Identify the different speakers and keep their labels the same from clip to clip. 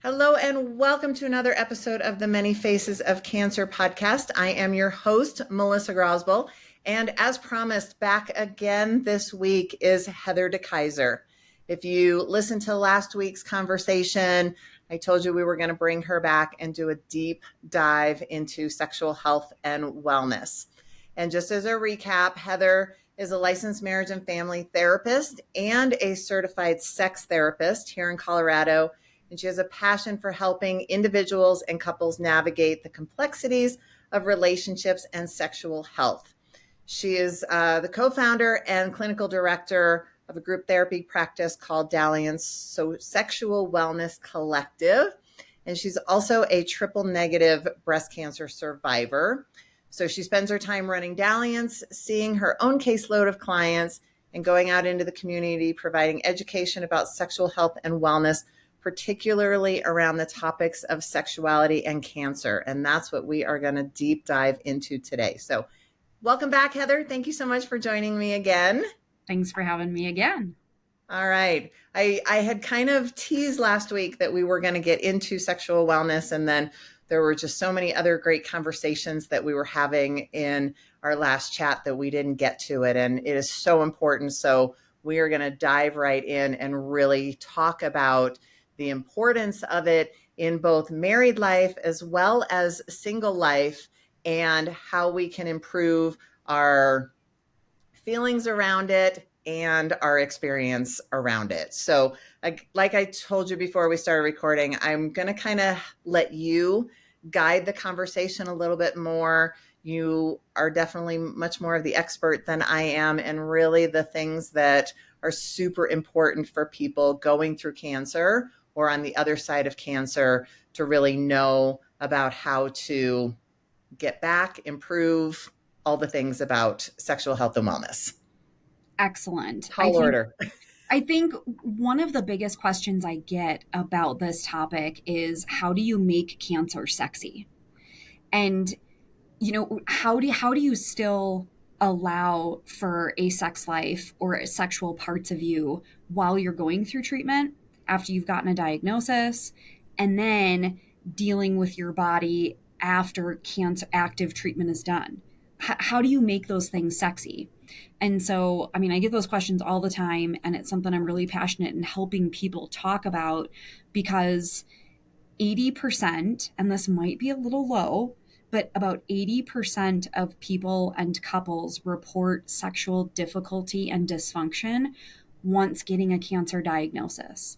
Speaker 1: Hello and welcome to another episode of the Many Faces of Cancer podcast. I am your host, Melissa Grosboll, and as promised, back again this week is Heather DeKeyser. If you listened to last week's conversation, I told you we were going to bring her back and do a deep dive into sexual health and wellness. And just as a recap, Heather is a licensed marriage and family therapist and a certified sex therapist here in Colorado. And she has a passion for helping individuals and couples navigate the complexities of relationships and sexual health. She is the co-founder and clinical director of a group therapy practice called Dalliance, so Sexual Wellness Collective. And she's also a triple negative breast cancer survivor. So she spends her time running Dalliance, seeing her own caseload of clients, and going out into the community, providing education about sexual health and wellness, particularly around the topics of sexuality and cancer. And that's what we are going to deep dive into today. So welcome back, Heather. Thank you so much for joining me again.
Speaker 2: Thanks for having me again.
Speaker 1: All right. I had kind of teased last week that we were going to get into sexual wellness, and then there were just so many other great conversations that we were having in our last chat that we didn't get to it. And it is so important. So we are going to dive right in and really talk about the importance of it in both married life as well as single life, and how we can improve our feelings around it and our experience around it. So like I told you before we started recording, I'm going to kind of let you guide the conversation a little bit more. You are definitely much more of the expert than I am, and really the things that are super important for people going through cancer or on the other side of cancer to really know about how to get back, improve, all the things about sexual health and wellness.
Speaker 2: Excellent.
Speaker 1: Tall order.
Speaker 2: I think one of the biggest questions I get about this topic is, how do you make cancer sexy? And, how do you still allow for a sex life or sexual parts of you while you're going through treatment, after you've gotten a diagnosis, and then dealing with your body after cancer active treatment is done? How do you make those things sexy? And so, I get those questions all the time, and it's something I'm really passionate in helping people talk about, because 80%, and this might be a little low, but about 80% of people and couples report sexual difficulty and dysfunction once getting a cancer diagnosis.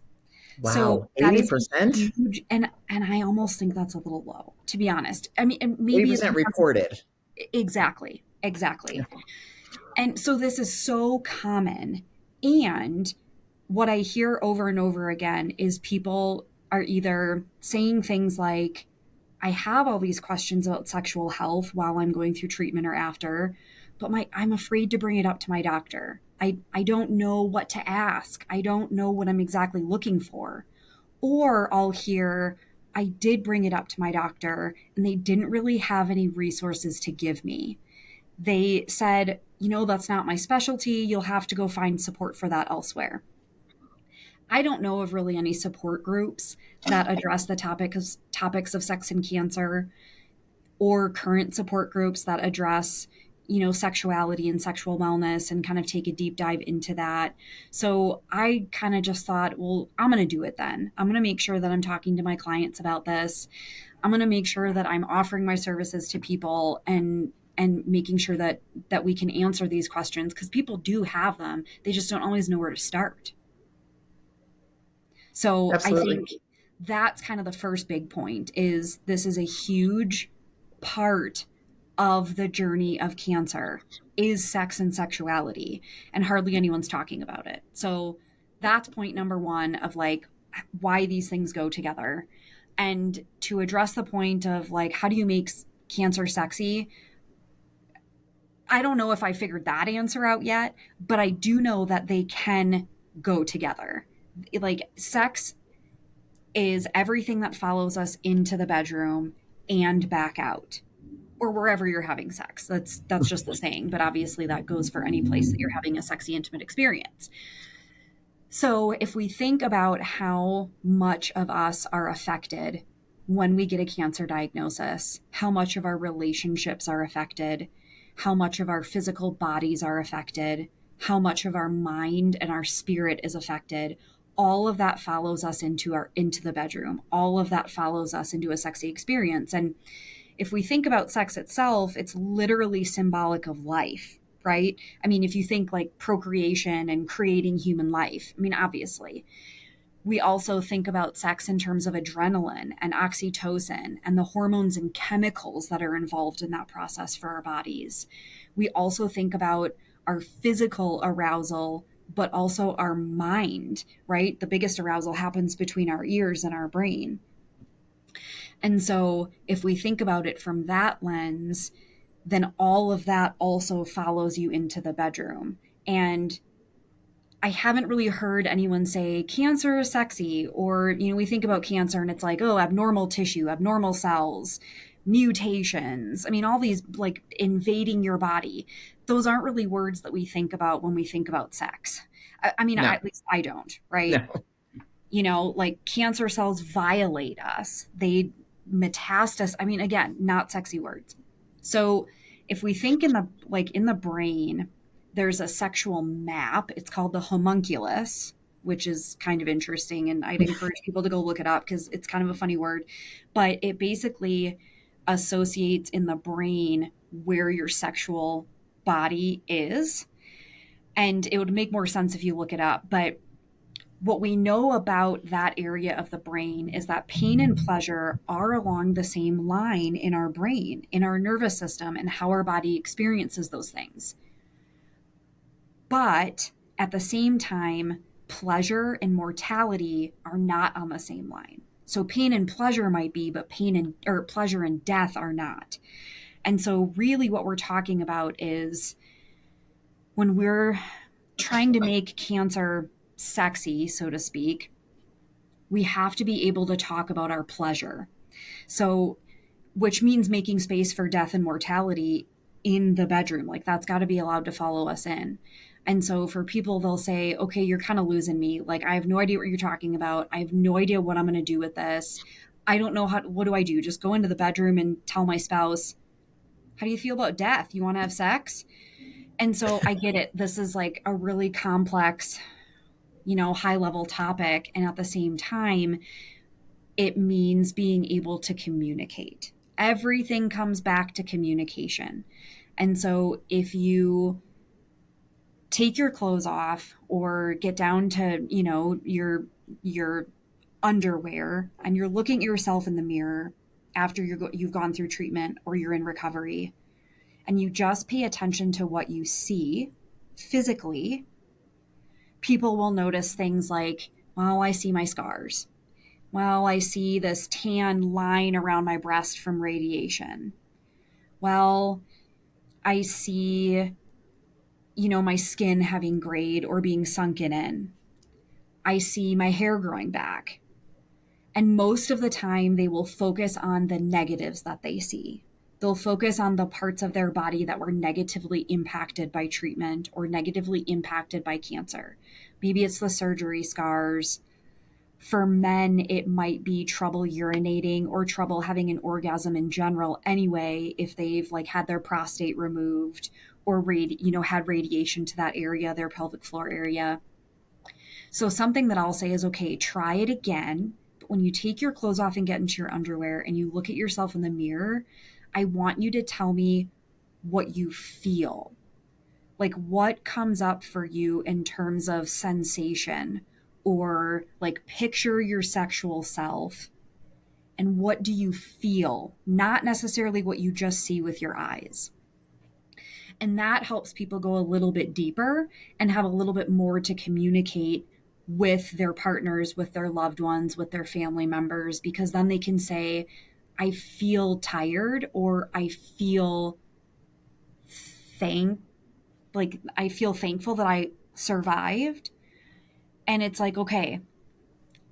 Speaker 1: Wow,
Speaker 2: So
Speaker 1: 80%?
Speaker 2: huge, and I almost think that's a little low, to be honest. And maybe
Speaker 1: 80% reported.
Speaker 2: Exactly.
Speaker 1: Yeah.
Speaker 2: And so this is so common. And what I hear over and over again is people are either saying things like, I have all these questions about sexual health while I'm going through treatment or after, but I'm afraid to bring it up to my doctor. I don't know what to ask. I don't know what I'm exactly looking for. Or I'll hear, I did bring it up to my doctor and they didn't really have any resources to give me. They said, that's not my specialty. You'll have to go find support for that elsewhere. I don't know of really any support groups that address the topics of sex and cancer, or current support groups that address, sexuality and sexual wellness and kind of take a deep dive into that. So I kind of just thought, well, I'm going to do it then. I'm going to make sure that I'm talking to my clients about this. I'm going to make sure that I'm offering my services to people and making sure that we can answer these questions, because people do have them. They just don't always know where to start. So absolutely. I think that's kind of the first big point, is this is a huge part of the journey of cancer, is sex and sexuality, and hardly anyone's talking about it. So that's point number one of why these things go together. And to address the point of how do you make cancer sexy? I don't know if I figured that answer out yet, but I do know that they can go together. Sex is everything that follows us into the bedroom and back out, or wherever you're having sex. That's just the saying, but obviously that goes for any place that you're having a sexy, intimate experience. So if we think about how much of us are affected when we get a cancer diagnosis, how much of our relationships are affected, how much of our physical bodies are affected, how much of our mind and our spirit is affected, all of that follows us into the bedroom. All of that follows us into a sexy experience. And if we think about sex itself, it's literally symbolic of life, right? I mean, if you think like procreation and creating human life, I mean, obviously. We also think about sex in terms of adrenaline and oxytocin and the hormones and chemicals that are involved in that process for our bodies. We also think about our physical arousal, but also our mind, right? The biggest arousal happens between our ears and our brain. And so if we think about it from that lens, then all of that also follows you into the bedroom. And I haven't really heard anyone say cancer is sexy, or, we think about cancer and it's like, oh, abnormal tissue, abnormal cells, mutations. I mean, all these like invading your body. Those aren't really words that we think about when we think about sex.
Speaker 1: No,
Speaker 2: at least I don't, right?
Speaker 1: no.
Speaker 2: Like cancer cells violate us. They metastasize. I mean, again, not sexy words. So if we think in the brain, there's a sexual map. It's called the homunculus, which is kind of interesting. And I'd encourage people to go look it up because it's kind of a funny word. But it basically associates in the brain where your sexual body is. And it would make more sense if you look it up. But what we know about that area of the brain is that pain and pleasure are along the same line in our brain, in our nervous system, and how our body experiences those things. But at the same time, pleasure and mortality are not on the same line. So pain and pleasure might be, but pleasure and death are not. And so really what we're talking about is when we're trying to make cancer sexy, so to speak, we have to be able to talk about our pleasure. So, which means making space for death and mortality in the bedroom. Like that's got to be allowed to follow us in. And so for people, they'll say, okay, you're kind of losing me. Like, I have no idea what you're talking about. I have no idea what I'm going to do with this. I don't know what do I do? Just go into the bedroom and tell my spouse, how do you feel about death? You want to have sex? And so I get it. This is like a really complex, high level topic. And at the same time, it means being able to communicate. Everything comes back to communication. And so if you take your clothes off or get down to, your underwear and you're looking at yourself in the mirror after you've gone through treatment or you're in recovery, and you just pay attention to what you see physically, people will notice things like, well, I see my scars. Well, I see this tan line around my breast from radiation. Well, I see, my skin having grayed or being sunken in. I see my hair growing back. And most of the time, they will focus on the negatives that they see. They'll focus on the parts of their body that were negatively impacted by treatment or negatively impacted by cancer. Maybe it's the surgery scars. For men, it might be trouble urinating or trouble having an orgasm in general anyway, if they've like had their prostate removed or had radiation to that area, their pelvic floor area. So something that I'll say is, okay, try it again. But when you take your clothes off and get into your underwear and you look at yourself in the mirror, I want you to tell me what you feel. Like what comes up for you in terms of sensation, or like picture your sexual self and what do you feel, not necessarily what you just see with your eyes. And that helps people go a little bit deeper and have a little bit more to communicate with their partners, with their loved ones, with their family members, because then they can say, I feel tired, or I feel I feel thankful that I survived. And it's like, okay,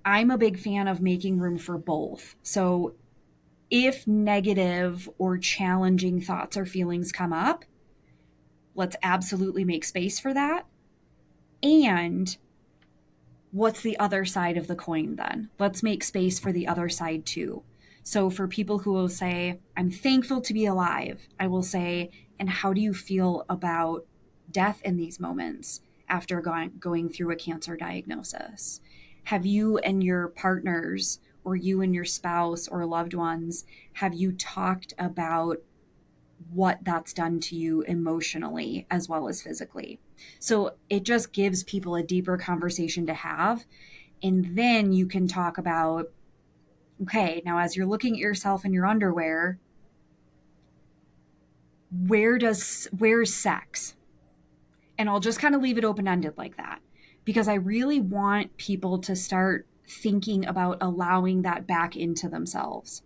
Speaker 2: I'm a big fan of making room for both. So if negative or challenging thoughts or feelings come up, let's absolutely make space for that. And what's the other side of the coin then? Let's make space for the other side too. So for people who will say, I'm thankful to be alive, I will say, and how do you feel about death in these moments after going through a cancer diagnosis? Have you and your partners, or you and your spouse or loved ones, have you talked about what that's done to you emotionally as well as physically? So it just gives people a deeper conversation to have. And then you can talk about, okay, now as you're looking at yourself in your underwear, where's sex? And I'll just kind of leave it open-ended like that, because I really want people to start thinking about allowing that back into themselves.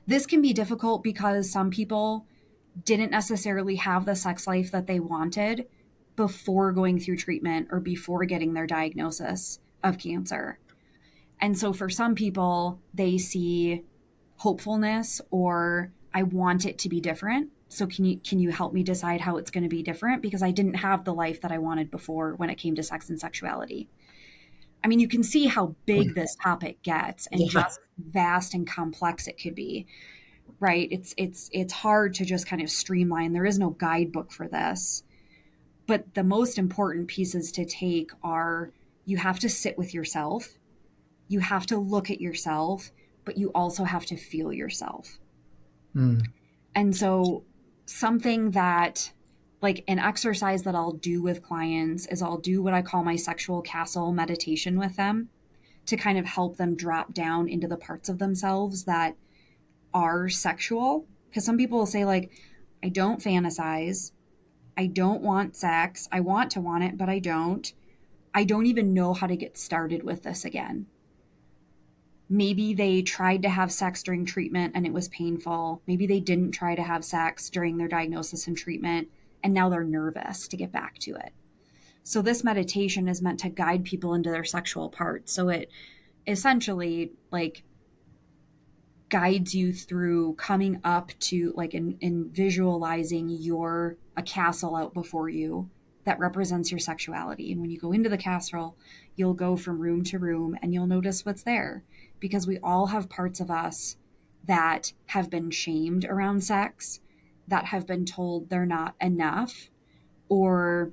Speaker 2: This can be difficult because some people didn't necessarily have the sex life that they wanted before going through treatment or before getting their diagnosis of cancer. And so for some people, they see hopefulness, or I want it to be different. So can you help me decide how it's going to be different, because I didn't have the life that I wanted before when it came to sex and sexuality. I mean, you can see how big this topic gets and
Speaker 1: Yeah.
Speaker 2: just vast and complex it could be, right? It's hard to just kind of streamline. There is no guidebook for this. But the most important pieces to take are, you have to sit with yourself, you have to look at yourself, but you also have to feel yourself.
Speaker 1: Mm.
Speaker 2: And so something that, like an exercise that I'll do with clients, is I'll do what I call my sexual castle meditation with them, to kind of help them drop down into the parts of themselves that are sexual. Because some people will say, like, I don't fantasize, I don't want sex, I want to want it, but I don't even know how to get started with this again. Maybe they tried to have sex during treatment and it was painful. Maybe they didn't try to have sex during their diagnosis and treatment, and now they're nervous to get back to it. So this meditation is meant to guide people into their sexual parts. So it essentially, like, guides you through coming up to, like, in visualizing a castle out before you that represents your sexuality. And when you go into the castle, you'll go from room to room and you'll notice what's there, because we all have parts of us that have been shamed around sex, that have been told they're not enough, or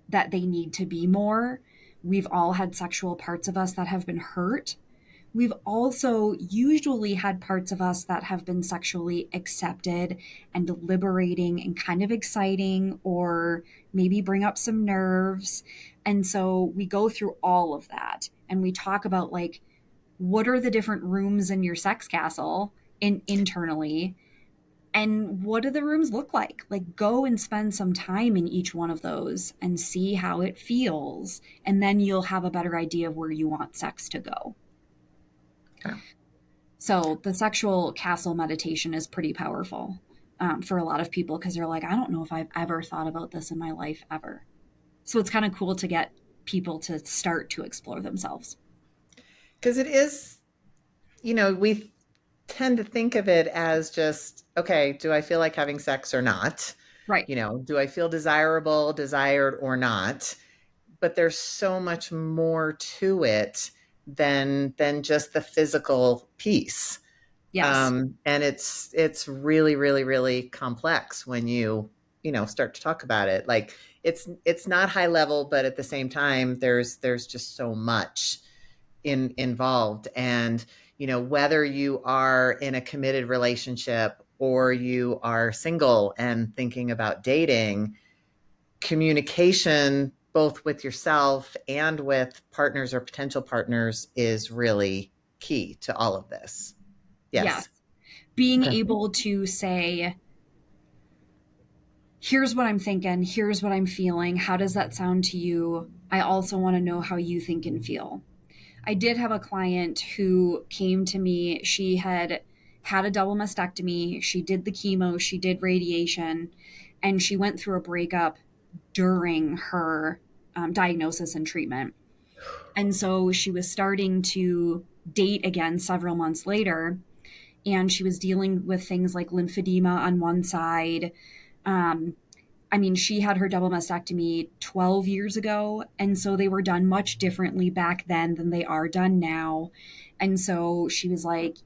Speaker 2: that they need to be more. We've all had sexual parts of us that have been hurt. We've also usually had parts of us that have been sexually accepted and liberating and kind of exciting, or maybe bring up some nerves. And so we go through all of that and we talk about, like, what are the different rooms in your sex castle internally, and what do the rooms look like? Like, go and spend some time in each one of those and see how it feels. And then you'll have a better idea of where you want sex to go.
Speaker 1: Okay.
Speaker 2: So the sexual castle meditation is pretty powerful for a lot of people, because they're like, I don't know if I've ever thought about this in my life ever. So it's kind of cool to get people to start to explore themselves.
Speaker 1: Because it is, we tend to think of it as just, okay, do I feel like having sex or not?
Speaker 2: Right.
Speaker 1: Do I feel desired or not? But there's so much more to it than just the physical piece.
Speaker 2: Yes.
Speaker 1: And it's really, really, really complex when you start to talk about it. Like, it's not high level, but at the same time, there's just so much involved. And whether you are in a committed relationship or you are single and thinking about dating, communication both with yourself and with partners or potential partners is really key to all of this.
Speaker 2: Yes.
Speaker 1: Yes.
Speaker 2: Being
Speaker 1: Okay.
Speaker 2: able to say, here's what I'm thinking, here's what I'm feeling. How does that sound to you? I also want to know how you think and feel. I did have a client who came to me. She had had a double mastectomy. She did the chemo, she did radiation, and she went through a breakup during her diagnosis and treatment. And so she was starting to date again several months later, and she was dealing with things like lymphedema on one side, um, I mean, she had her double mastectomy 12 years ago. And so they were done much differently back then than they are done now. And so she was like,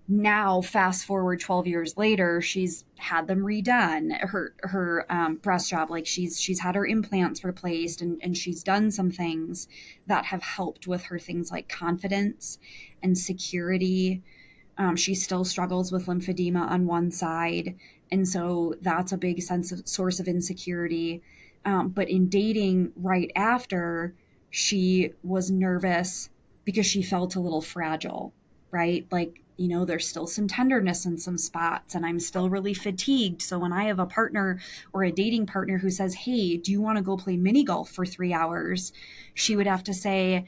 Speaker 2: now fast forward 12 years later, she's had them redone, her breast job, like she's had her implants replaced, and she's done some things that have helped with her things like confidence and security. She still struggles with lymphedema on one side, and so that's a big source of insecurity. But in dating right after, she was nervous because she felt a little fragile, right? Like, there's still some tenderness in some spots, and I'm still really fatigued. So when I have a partner or a dating partner who says, "Hey, do you want to go play mini golf for 3 hours?" She would have to say,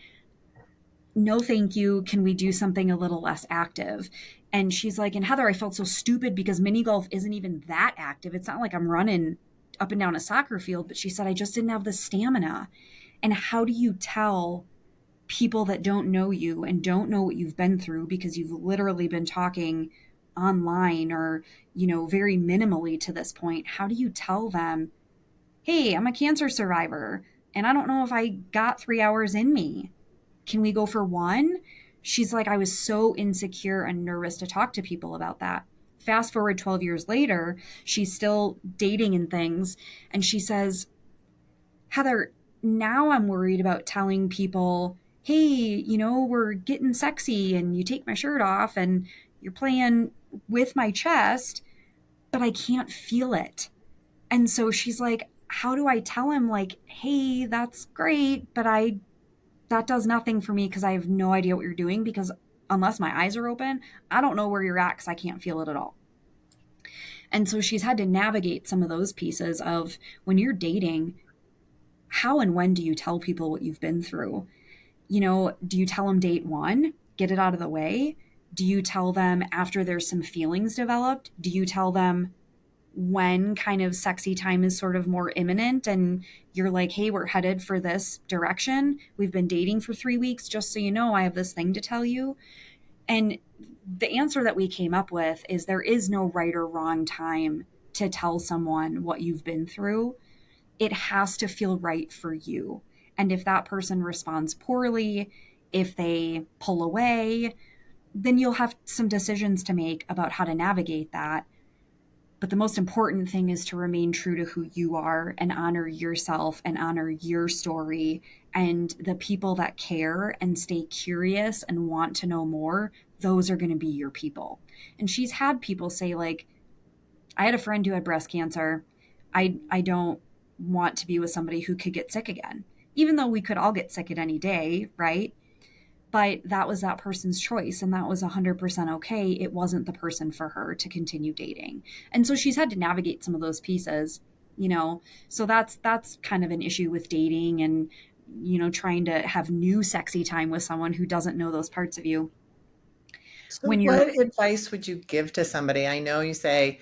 Speaker 2: "No, thank you. Can we do something a little less active?" And she's like, "And Heather, I felt so stupid because mini golf isn't even that active. It's not like I'm running up and down a soccer field." But she said, "I just didn't have the stamina." And how do you tell people that don't know you and don't know what you've been through, because you've literally been talking online or, very minimally to this point? How do you tell them, "Hey, I'm a cancer survivor and I don't know if I got 3 hours in me. Can we go for one?" She's like, "I was so insecure and nervous to talk to people about that." Fast forward 12 years later, she's still dating and things. And she says, "Heather, now I'm worried about telling people, 'Hey, we're getting sexy and you take my shirt off and you're playing with my chest, but I can't feel it.'" And so she's like, "How do I tell him, like, 'Hey, that's great, but that does nothing for me because I have no idea what you're doing, because unless my eyes are open, I don't know where you're at because I can't feel it at all.'" And so she's had to navigate some of those pieces of, when you're dating, how and when do you tell people what you've been through? Do you tell them date one, get it out of the way? Do you tell them after there's some feelings developed? Do you tell them when kind of sexy time is sort of more imminent and you're like, "Hey, we're headed for this direction. We've been dating for 3 weeks. Just so you know, I have this thing to tell you." And the answer that we came up with is there is no right or wrong time to tell someone what you've been through. It has to feel right for you. And if that person responds poorly, if they pull away, then you'll have some decisions to make about how to navigate that. But the most important thing is to remain true to who you are and honor yourself and honor your story. And the people that care and stay curious and want to know more, those are going to be your people. And she's had people say, like, "I had a friend who had breast cancer. I don't want to be with somebody who could get sick again." Even though we could all get sick at any day, right? But that was that person's choice, and that was 100% okay. It wasn't the person for her to continue dating. And so she's had to navigate some of those pieces, So that's kind of an issue with dating and, trying to have new sexy time with someone who doesn't know those parts of you.
Speaker 1: So
Speaker 2: When you're
Speaker 1: what advice would you give to somebody? I know you say,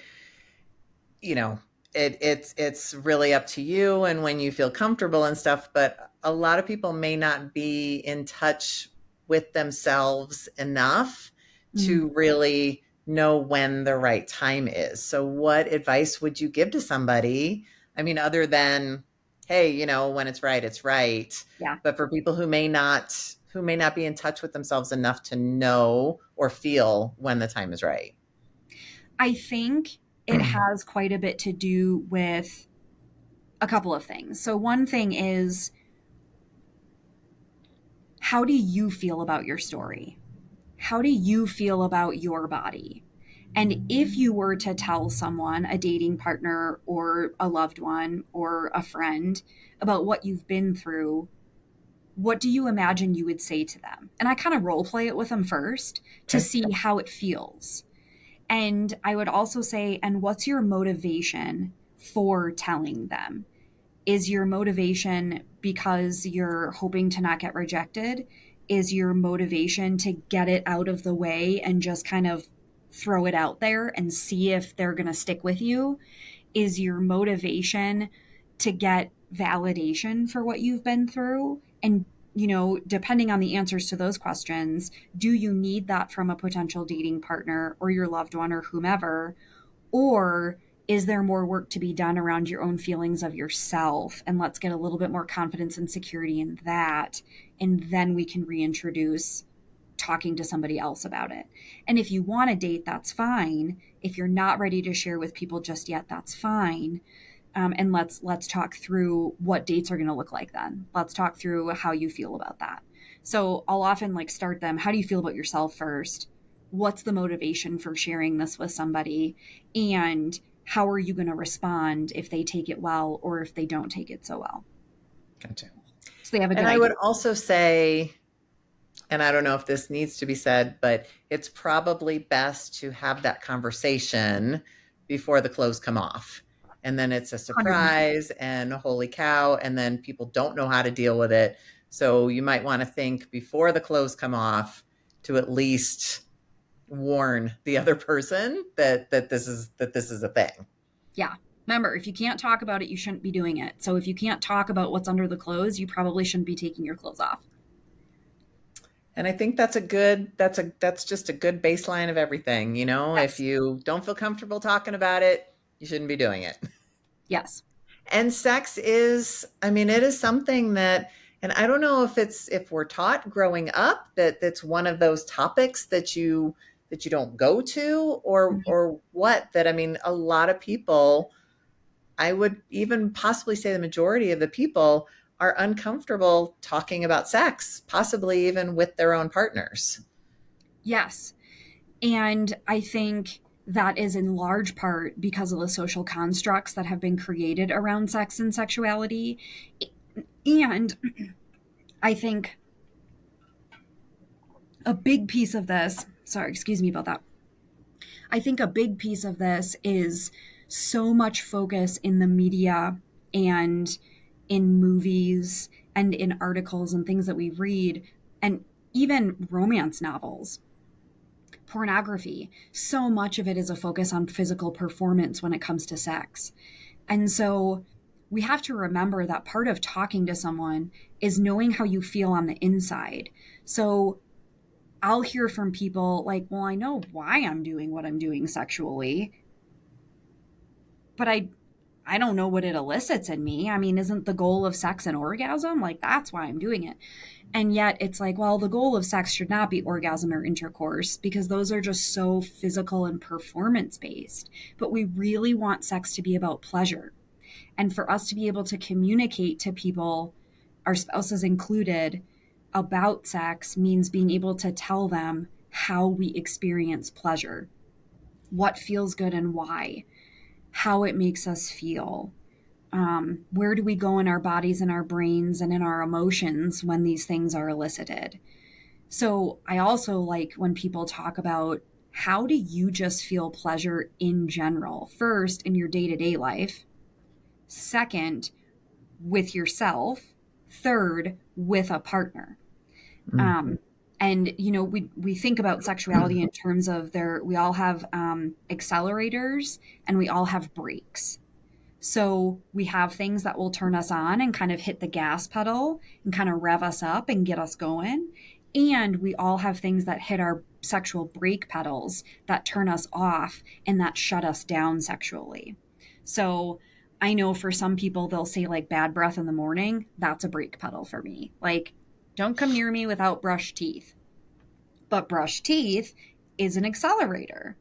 Speaker 1: you know, it's really up to you and when you feel comfortable and stuff, but a lot of people may not be in touch with themselves enough
Speaker 2: mm,
Speaker 1: to really know when the right time is. So what advice would you give to somebody? I mean, other than, hey, when it's right, it's right.
Speaker 2: yeah,
Speaker 1: But for people who may not be in touch with themselves enough to know or feel when the time is right.
Speaker 2: I think it has quite a bit to do with a couple of things. So one thing is, how do you feel about your story? How do you feel about your body? And if you were to tell someone, a dating partner or a loved one or a friend, about what you've been through, what do you imagine you would say to them? And I kind of role play it with them first to
Speaker 1: Okay.
Speaker 2: see how it feels. And I would also say, and what's your motivation for telling them? Is your motivation because you're hoping to not get rejected? Is your motivation to get it out of the way and just kind of throw it out there and see if they're going to stick with you? Is your motivation to get validation for what you've been through? And, depending on the answers to those questions, do you need that from a potential dating partner or your loved one or whomever? Or Is there more work to be done around your own feelings of yourself? And let's get a little bit more confidence and security in that. And then we can reintroduce talking to somebody else about it. And if you want to date, that's fine. If you're not ready to share with people just yet, that's fine. And let's talk through what dates are going to look like then. Let's talk through how you feel about that. So I'll often like start them. How do you feel about yourself first? What's the motivation for sharing this with somebody? And how are you going to respond if they take it well or if they don't take it so well?
Speaker 1: Gotcha.
Speaker 2: So they have a good
Speaker 1: And I
Speaker 2: idea.
Speaker 1: would also say, and I don't know if this needs to be said, but it's probably best to have that conversation before the clothes come off. And then it's a
Speaker 2: 100%.
Speaker 1: surprise and holy cow, and then people don't know how to deal with it. So you might want to think before the clothes come off to at least warn the other person that this is a thing.
Speaker 2: Yeah. Remember, if you can't talk about it, you shouldn't be doing it. So if you can't talk about what's under the clothes, you probably shouldn't be taking your clothes off.
Speaker 1: And I think that's just a good baseline of everything.
Speaker 2: Yes.
Speaker 1: If you don't feel comfortable talking about it, you shouldn't be doing it.
Speaker 2: Yes.
Speaker 1: And sex is, it is something that, and I don't know if we're taught growing up that that's one of those topics that you don't go to, or what, that, a lot of people, I would even possibly say the majority of the people are uncomfortable talking about sex, possibly even with their own partners.
Speaker 2: Yes. And I think that is in large part because of the social constructs that have been created around sex and sexuality. And I think a big piece of this, sorry, excuse me about that. I think a big piece of this is so much focus in the media and in movies and in articles and things that we read, and even romance novels, pornography. So much of it is a focus on physical performance when it comes to sex. And so we have to remember that part of talking to someone is knowing how you feel on the inside. So I'll hear from people like, well, I know why I'm doing what I'm doing sexually, but I don't know what it elicits in me. Isn't the goal of sex an orgasm? Like, that's why I'm doing it. And yet it's like, well, the goal of sex should not be orgasm or intercourse because those are just so physical and performance based. But we really want sex to be about pleasure. And for us to be able to communicate to people, our spouses included, about sex means being able to tell them how we experience pleasure, what feels good and why, how it makes us feel. Where do we go in our bodies and our brains and in our emotions when these things are elicited? So I also like when people talk about how do you just feel pleasure in general? First, in your day-to-day life. Second, with yourself. Third, with a partner. And we think about sexuality in terms of we all have accelerators and we all have brakes. So we have things that will turn us on and kind of hit the gas pedal and kind of rev us up and get us going. And we all have things that hit our sexual brake pedals that turn us off and that shut us down sexually. So I know for some people, they'll say like bad breath in the morning. That's a brake pedal for me. Like, don't come near me without brushed teeth. But brushed teeth is an accelerator.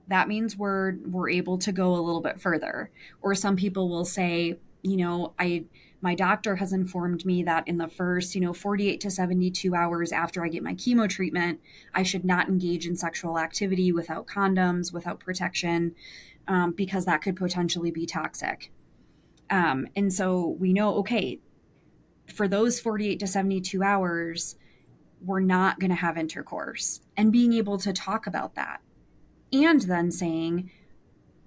Speaker 2: That means we're able to go a little bit further. Or some people will say, my doctor has informed me that in the first, 48 to 72 hours after I get my chemo treatment, I should not engage in sexual activity without condoms, without protection, because that could potentially be toxic. And so we know, okay, for those 48 to 72 hours, we're not going to have intercourse, and being able to talk about that. And then saying,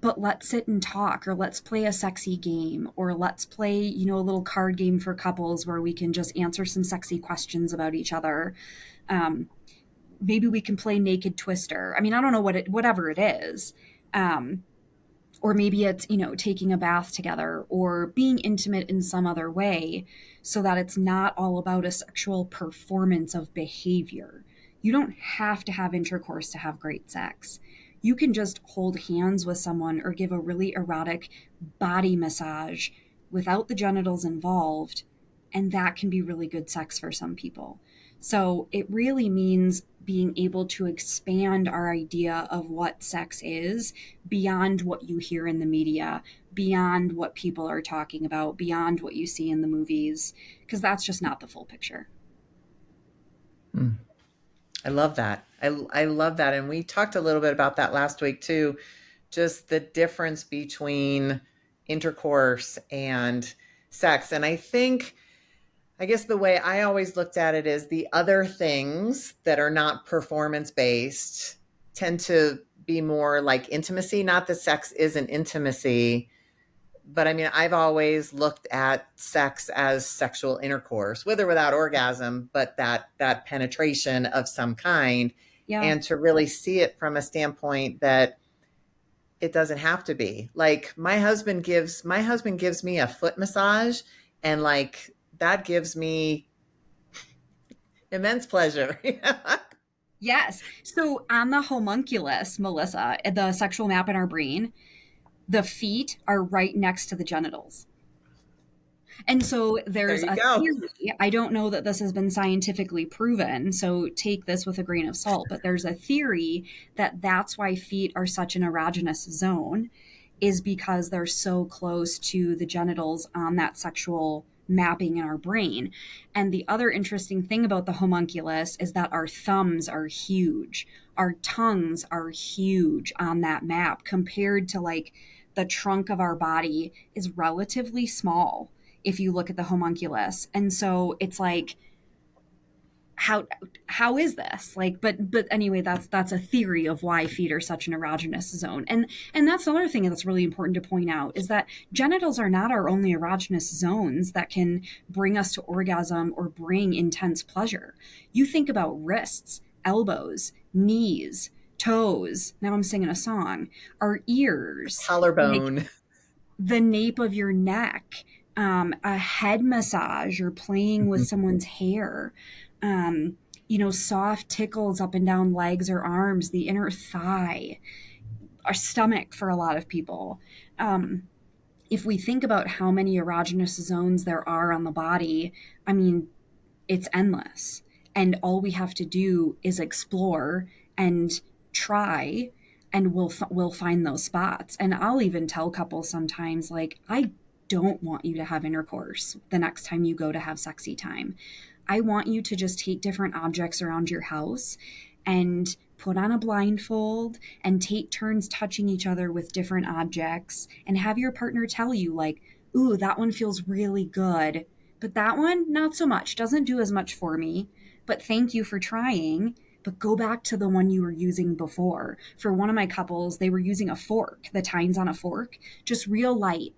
Speaker 2: but let's sit and talk, or let's play a sexy game, or let's play, a little card game for couples where we can just answer some sexy questions about each other. Maybe we can play Naked Twister. I don't know whatever it is. Or maybe it's, taking a bath together or being intimate in some other way so that it's not all about a sexual performance of behavior. You don't have to have intercourse to have great sex. You can just hold hands with someone or give a really erotic body massage without the genitals involved, and that can be really good sex for some people. So it really means being able to expand our idea of what sex is beyond what you hear in the media, beyond what people are talking about, beyond what you see in the movies, because that's just not the full picture.
Speaker 1: Hmm. I love that. I love that. And we talked a little bit about that last week too, just the difference between intercourse and sex. And I guess the way I always looked at it is the other things that are not performance based tend to be more like intimacy. Not that sex isn't intimacy, but I mean, I've always looked at sex as sexual intercourse, with or without orgasm, but that penetration of some kind,
Speaker 2: Yeah.
Speaker 1: and to really see it from a standpoint that it doesn't have to be. Like my husband gives me a foot massage, and like that gives me immense pleasure.
Speaker 2: Yes. So on the homunculus, Melissa, the sexual map in our brain, the feet are right next to the genitals. And so
Speaker 1: There
Speaker 2: there's
Speaker 1: you
Speaker 2: a
Speaker 1: go.
Speaker 2: theory. I don't know that this has been scientifically proven, so take this with a grain of salt, but there's a theory that that's why feet are such an erogenous zone, is because they're so close to the genitals on that sexual mapping in our brain. And the other interesting thing about the homunculus is that our thumbs are huge. Our tongues are huge on that map compared to like the trunk of our body is relatively small if you look at the homunculus. And so it's like, how is this like, but anyway, that's a theory of why feet are such an erogenous zone. And that's another thing that's really important to point out, is that genitals are not our only erogenous zones that can bring us to orgasm or bring intense pleasure. You think about wrists, elbows, knees, toes, now I'm singing a song, our ears, like
Speaker 1: Collarbone.
Speaker 2: the nape of your neck, a head massage or playing with someone's hair, um, soft tickles up and down legs or arms, the inner thigh, our stomach for a lot of people. If we think about how many erogenous zones there are on the body, I mean, it's endless. And all we have to do is explore and try, and we'll find those spots. And I'll even tell couples sometimes, like, I don't want you to have intercourse the next time you go to have sexy time. I want you to just take different objects around your house and put on a blindfold and take turns touching each other with different objects, and have your partner tell you, like, ooh, that one feels really good, but that one, not so much, doesn't do as much for me. But thank you for trying. But go back to the one you were using before. For one of my couples, they were using a fork, the tines on a fork, just real light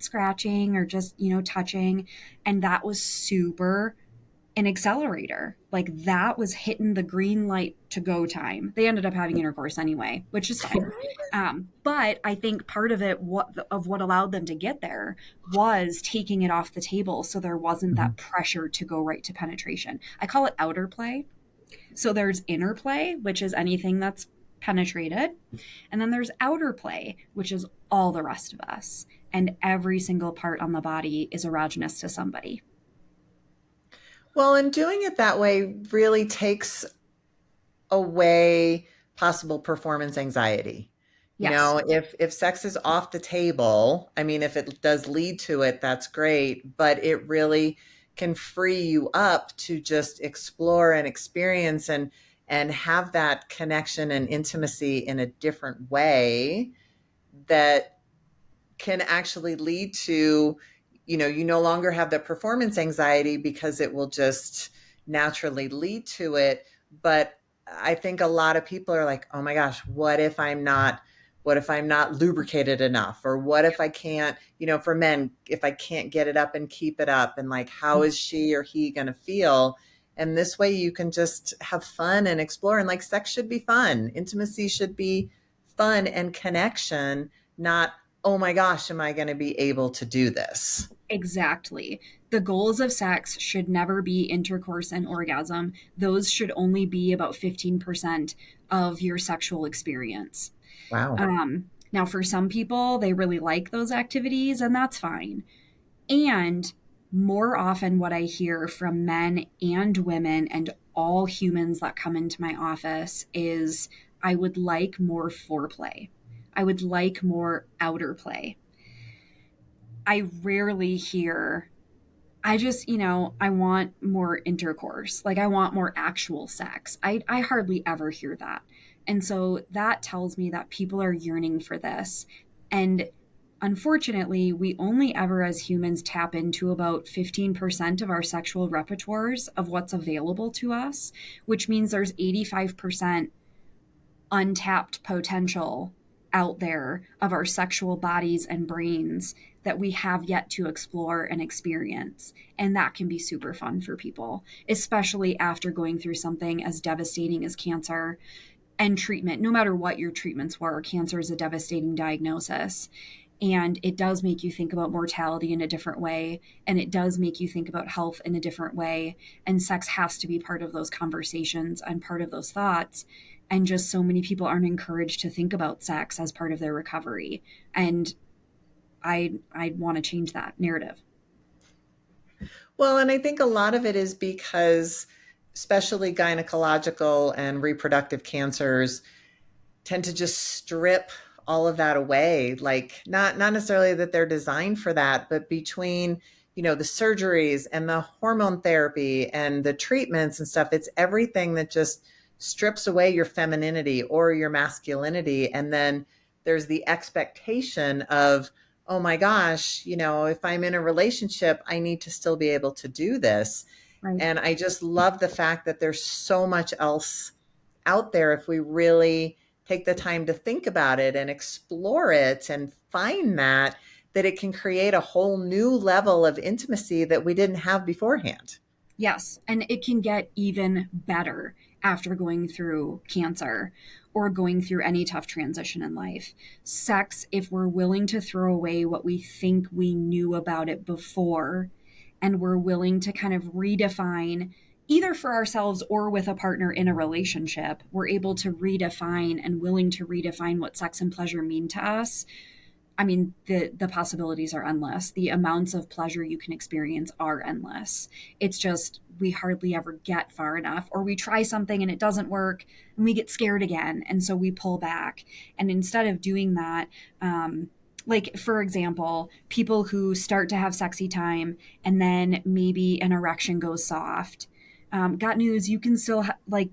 Speaker 2: scratching or just, touching. And that was super an accelerator. Like that was hitting the green light to go time. They ended up having intercourse anyway, which is fine. But I think part of it, what allowed them to get there, was taking it off the table, so there wasn't that pressure to go right to penetration. I call it outer play. So there's inner play, which is anything that's penetrated, and then there's outer play, which is all the rest of us. And every single part on the body is erogenous to somebody.
Speaker 1: Well, and doing it that way really takes away possible performance anxiety.
Speaker 2: Yes,
Speaker 1: If sex is off the table, I mean, if it does lead to it, that's great, but it really can free you up to just explore and experience and have that connection and intimacy in a different way that can actually lead to, you no longer have the performance anxiety because it will just naturally lead to it. But I think a lot of people are like, oh my gosh, what if I'm not lubricated enough? Or what if I can't, for men, if I can't get it up and keep it up, and like, how is she or he going to feel? And this way you can just have fun and explore. And like, sex should be fun. Intimacy should be fun and connection, not, oh my gosh, am I going to be able to do this?
Speaker 2: exactly. The goals of sex should never be intercourse and orgasm. Those should only be about 15% of your sexual experience.
Speaker 1: Wow.
Speaker 2: Now, for some people, they really like those activities, and that's fine. And more often, what I hear from men and women and all humans that come into my office is I would like more foreplay. I would like more outer play. I rarely hear, I just, I want more intercourse. Like, I want more actual sex. I hardly ever hear that. And so that tells me that people are yearning for this. And unfortunately, we only ever as humans tap into about 15% of our sexual repertoires of what's available to us, which means there's 85% untapped potential out there of our sexual bodies and brains that we have yet to explore and experience. And that can be super fun for people, especially after going through something as devastating as cancer and treatment. No matter what your treatments were, cancer is a devastating diagnosis. And it does make you think about mortality in a different way. And it does make you think about health in a different way. And sex has to be part of those conversations and part of those thoughts. And just so many people aren't encouraged to think about sex as part of their recovery. And I want to change that narrative.
Speaker 1: Well, and I think a lot of it is because, especially gynecological and reproductive cancers, tend to just strip all of that away. Like not necessarily that they're designed for that, but between, the surgeries and the hormone therapy and the treatments and stuff, it's everything that just strips away your femininity or your masculinity. And then there's the expectation of, oh my gosh, if I'm in a relationship, I need to still be able to do this.
Speaker 2: Right.
Speaker 1: And I just love the fact that there's so much else out there if we really take the time to think about it and explore it and find that it can create a whole new level of intimacy that we didn't have beforehand.
Speaker 2: Yes. And it can get even better after going through cancer or going through any tough transition in life. Sex, if we're willing to throw away what we think we knew about it before, and we're willing to kind of redefine, either for ourselves or with a partner in a relationship, we're able to redefine and willing to redefine what sex and pleasure mean to us. I mean, the possibilities are endless. The amounts of pleasure you can experience are endless. It's just we hardly ever get far enough, or we try something and it doesn't work and we get scared again. And so we pull back. And instead of doing that, like, for example, people who start to have sexy time and then maybe an erection goes soft. Got news, you can still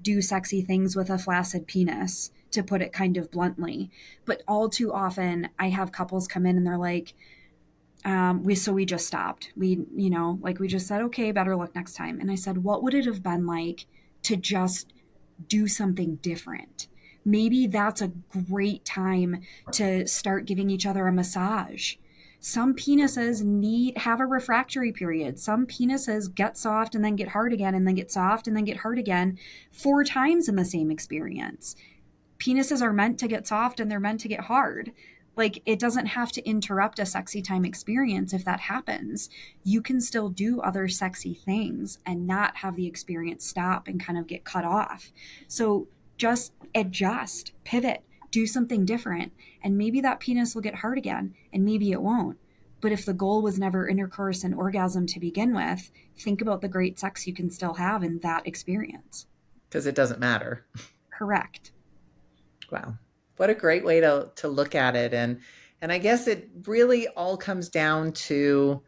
Speaker 2: do sexy things with a flaccid penis, to put it kind of bluntly. But all too often, I have couples come in and they're like, we just stopped. We just said, okay, better luck next time. And I said, what would it have been like to just do something different? Maybe that's a great time to start giving each other a massage. Some penises have a refractory period. Some penises get soft and then get hard again, and then get soft and then get hard again 4 times in the same experience. Penises are meant to get soft and they're meant to get hard. Like, it doesn't have to interrupt a sexy time experience if that happens. You can still do other sexy things and not have the experience stop and kind of get cut off. So just adjust, pivot, do something different. And maybe that penis will get hard again, and maybe it won't. But if the goal was never intercourse and orgasm to begin with, think about the great sex you can still have in that experience.
Speaker 1: Because it doesn't matter.
Speaker 2: Correct.
Speaker 1: Wow. What a great way to look at it. And I guess it really all comes down to,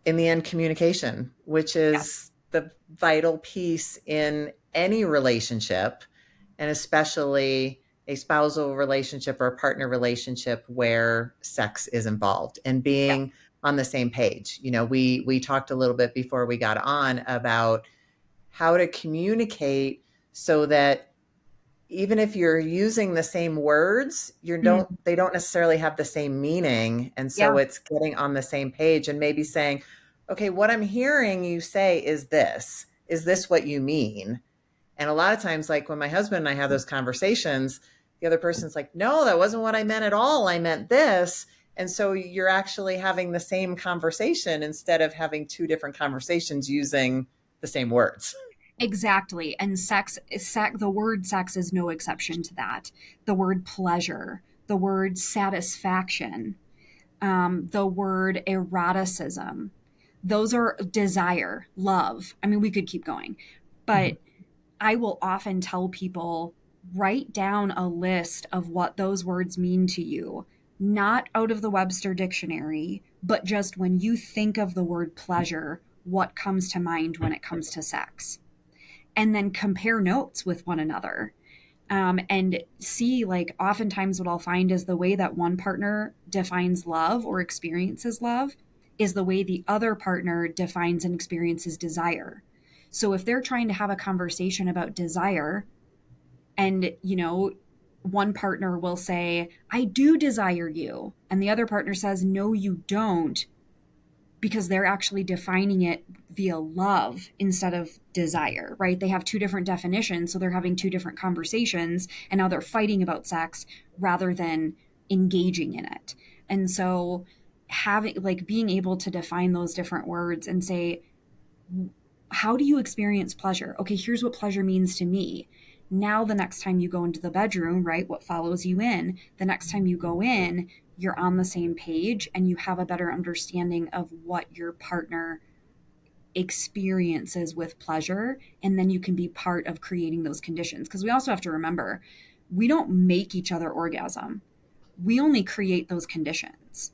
Speaker 1: in the end, communication, which is the vital piece in any relationship, and especially a spousal relationship or a partner relationship where sex is involved, and being on the same page. We talked a little bit before we got on about how to communicate so that even if you're using the same words, they don't necessarily have the same meaning. And so it's getting on the same page and maybe saying, okay, what I'm hearing you say is this what you mean? And a lot of times, like when my husband and I have those conversations, the other person's like, no, that wasn't what I meant at all. I meant this. And so you're actually having the same conversation instead of having two different conversations using the same words.
Speaker 2: Exactly. And the word sex is no exception to that. The word pleasure, the word satisfaction, the word eroticism, those are desire, love. I mean, we could keep going, but I will often tell people, write down a list of what those words mean to you, not out of the Webster dictionary, but just when you think of the word pleasure, what comes to mind when it comes to sex? And then compare notes with one another. And see, like, oftentimes what I'll find is the way that one partner defines love or experiences love is the way the other partner defines and experiences desire. So if they're trying to have a conversation about desire, and, one partner will say, I do desire you, and the other partner says, no, you don't, because they're actually defining it via love instead of desire, right? They have two different definitions, so they're having two different conversations, and now they're fighting about sex rather than engaging in it. And so being able to define those different words and say, how do you experience pleasure? Okay, here's what pleasure means to me. Now, the next time you go into the bedroom, right, what follows you in, the next time you go in, you're on the same page and you have a better understanding of what your partner experiences with pleasure. And then you can be part of creating those conditions. Because we also have to remember, we don't make each other orgasm, we only create those conditions.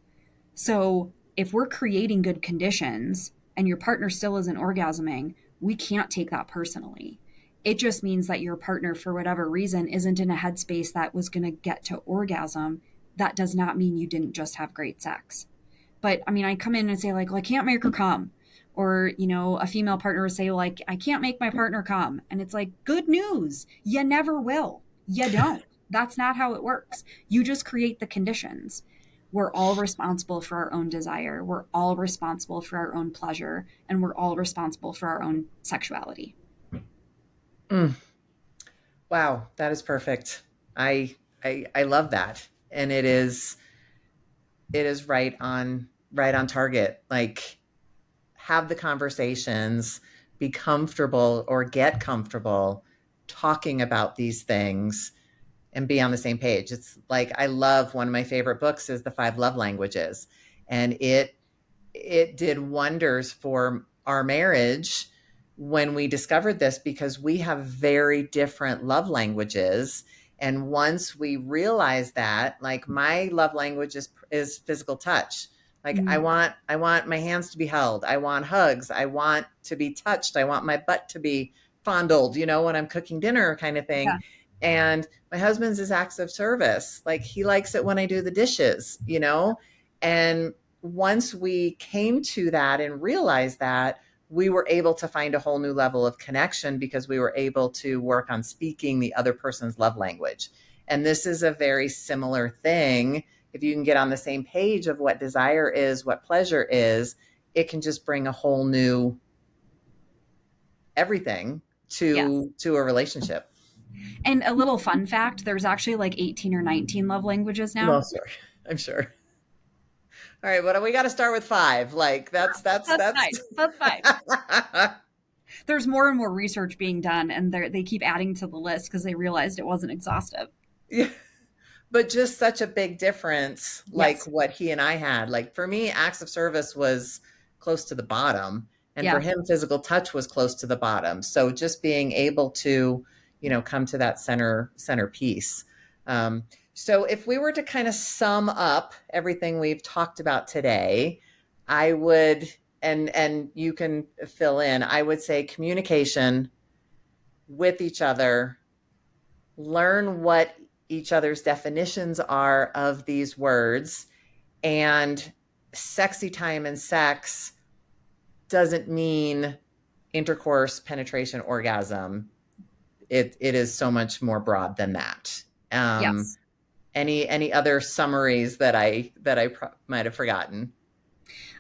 Speaker 2: So if we're creating good conditions and your partner still isn't orgasming, we can't take that personally. It just means that your partner, for whatever reason, isn't in a headspace that was going to get to orgasm. That does not mean you didn't just have great sex. But I mean, I come in and say, like, well, I can't make her come. Or, a female partner will say, like, I can't make my partner come. And it's like, good news. You never will. You don't. That's not how it works. You just create the conditions. We're all responsible for our own desire. We're all responsible for our own pleasure. And we're all responsible for our own sexuality.
Speaker 1: Mm. Wow, that is perfect. I love that. And it is right on target. Like, have the conversations, be comfortable or get comfortable talking about these things and be on the same page. It's like, I love, one of my favorite books is The Five Love Languages, and it did wonders for our marriage when we discovered this, because we have very different love languages. And once we realized that, like, my love language is physical touch. Like, I want my hands to be held. I want hugs. I want to be touched. I want my butt to be fondled, when I'm cooking dinner, kind of thing.
Speaker 2: Yeah.
Speaker 1: And my husband's is acts of service. Like, he likes it when I do the dishes. And once we came to that and realized that, we were able to find a whole new level of connection, because we were able to work on speaking the other person's love language. And this is a very similar thing. If you can get on the same page of what desire is, what pleasure is, it can just bring a whole new everything
Speaker 2: Yes.
Speaker 1: to a relationship.
Speaker 2: And a little fun fact, there's actually like 18 or 19 love languages now.
Speaker 1: No, sorry. I'm sure. All right, but we got to start with 5. Like, that's
Speaker 2: That's fine. That's fine. There's more and more research being done, and they keep adding to the list because they realized it wasn't exhaustive.
Speaker 1: Yeah. But just such a big difference, like
Speaker 2: Yes.
Speaker 1: what he and I had. Like, for me, acts of service was close to the bottom, and for
Speaker 2: Yeah.
Speaker 1: him, physical touch was close to the bottom. So just being able to, come to that center piece. So if we were to kind of sum up everything we've talked about today, I would, and you can fill in, I would say communication with each other, learn what each other's definitions are of these words, and sexy time and sex doesn't mean intercourse, penetration, orgasm. It is so much more broad than that.
Speaker 2: Yes.
Speaker 1: Any other summaries that I might have forgotten?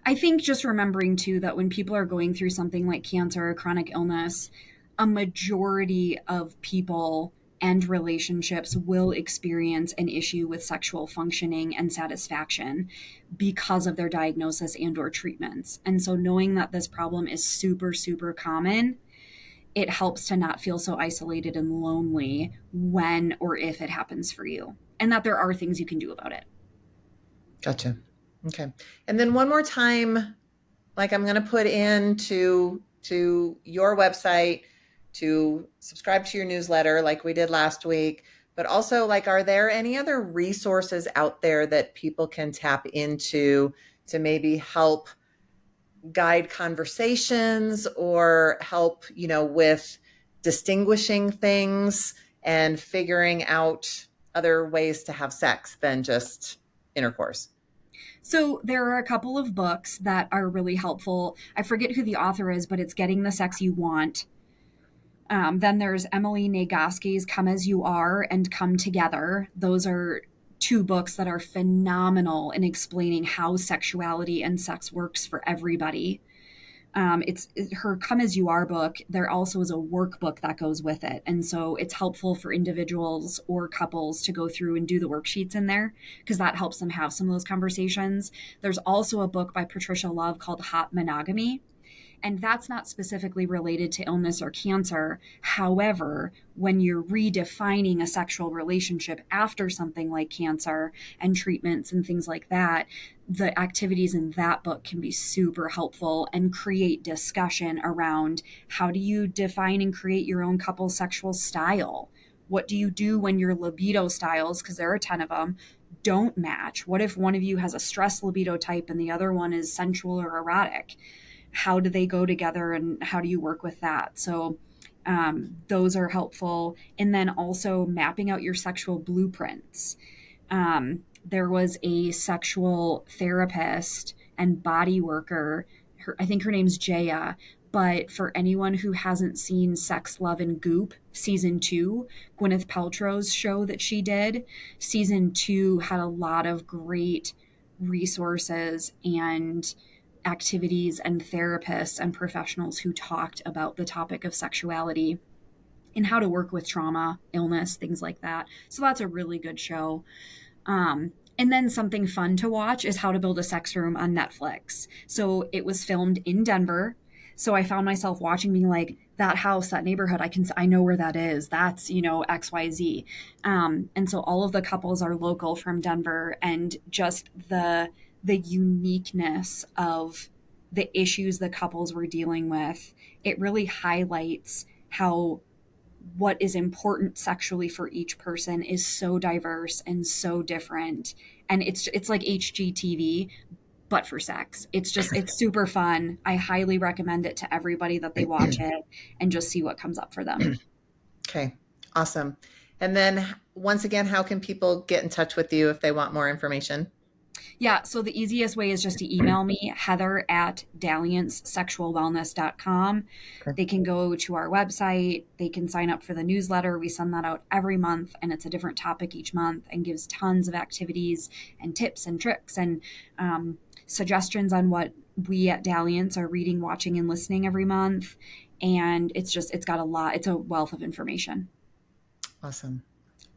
Speaker 2: I think just remembering too that when people are going through something like cancer or chronic illness, a majority of people and relationships will experience an issue with sexual functioning and satisfaction because of their diagnosis and or treatments. And so knowing that this problem is super, super common, it helps to not feel so isolated and lonely when or if it happens for you, and that there are things you can do about it.
Speaker 1: Gotcha. Okay. And then one more time, like I'm going to put into your website to subscribe to your newsletter like we did last week, but also like, are there any other resources out there that people can tap into to maybe help guide conversations or help, with distinguishing things and figuring out other ways to have sex than just intercourse?
Speaker 2: So there are a couple of books that are really helpful. I forget who the author is, but it's Getting the Sex You Want. Then there's Emily Nagowski's Come As You Are and Come Together. Those are two books that are phenomenal in explaining how sexuality and sex works for everybody. It's her Come As You Are book. There also is a workbook that goes with it. And so it's helpful for individuals or couples to go through and do the worksheets in there because that helps them have some of those conversations. There's also a book by Patricia Love called Hot Monogamy. And that's not specifically related to illness or cancer. However, when you're redefining a sexual relationship after something like cancer and treatments and things like that, the activities in that book can be super helpful and create discussion around how do you define and create your own couple sexual style? What do you do when your libido styles, because there are 10 of them, don't match? What if one of you has a stress libido type and the other one is sensual or erotic? How do they go together and how do you work with that? So those are helpful. And then also mapping out your sexual blueprints. There was a sexual therapist and body worker. I think her name's Jaya. But for anyone who hasn't seen Sex, Love, and Goop season 2, Gwyneth Paltrow's show that she did, season 2 had a lot of great resources and activities and therapists and professionals who talked about the topic of sexuality and how to work with trauma, illness, things like that. So that's a really good show. And then something fun to watch is How to Build a Sex Room on Netflix. So it was filmed in Denver. So I found myself watching, being like, that house, that neighborhood, I know where that is. That's, XYZ. And so all of the couples are local from Denver, and just the uniqueness of the issues the couples were dealing with, it really highlights how what is important sexually for each person is so diverse and so different. And it's like HGTV, but for sex. It's super fun. I highly recommend it to everybody that they watch it and just see what comes up for them.
Speaker 1: Okay, awesome. And then once again, how can people get in touch with you if they want more information?
Speaker 2: Yeah, so the easiest way is just to email me, heather@dalliancesexualwellness.com.
Speaker 1: Okay.
Speaker 2: They can go to our website. They can sign up for the newsletter. We send that out every month, and it's a different topic each month and gives tons of activities and tips and tricks and suggestions on what we at Dalliance are reading, watching, and listening every month. And it's got a lot. It's a wealth of information.
Speaker 1: Awesome.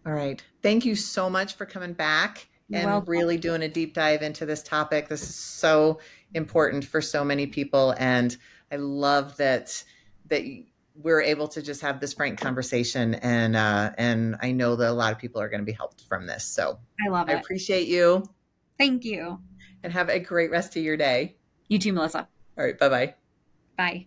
Speaker 1: All right. Thank you so much for coming back and really doing a deep dive into this topic. This is so important for so many people. And I love that we're able to just have this frank conversation. And I know that a lot of people are going to be helped from this. So
Speaker 2: I love it.
Speaker 1: I appreciate you.
Speaker 2: Thank you.
Speaker 1: And have a great rest of your day.
Speaker 2: You too, Melissa.
Speaker 1: All right. Bye-bye.
Speaker 2: Bye.